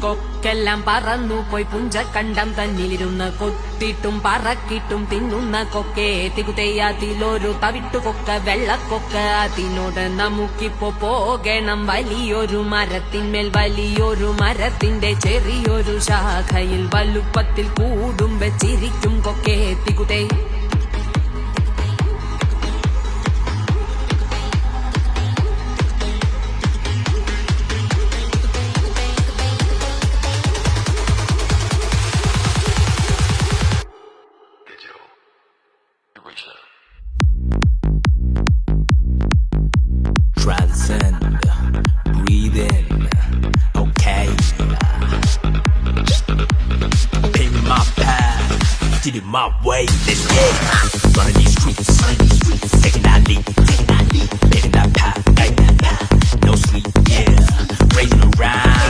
കൊക്കെല്ലാം പറന്നു പോയി പുഞ്ചക്കണ്ടം തന്നിലിരുന്ന് കൊത്തിട്ടും പറക്കിട്ടും തിന്നുന്ന കൊക്കെ തികുതെയ്യാതിലൊരു തവിട്ടുകൊക്ക വെള്ളക്കൊക്ക അതിനോട് നമുക്കിപ്പോ പോകണം വലിയൊരു മരത്തിന്മേൽ വലിയൊരു മരത്തിന്റെ ചെറിയൊരു ശാഖയിൽ വലുപ്പത്തിൽ കൂടും വെച്ചിരിക്കും കൊക്കെ തികുതേ Transcend, breathe in, okay. Pin my path, did it my way, let's get running these streets, taking that leap, paving that path, no sleep, yeah, raising around.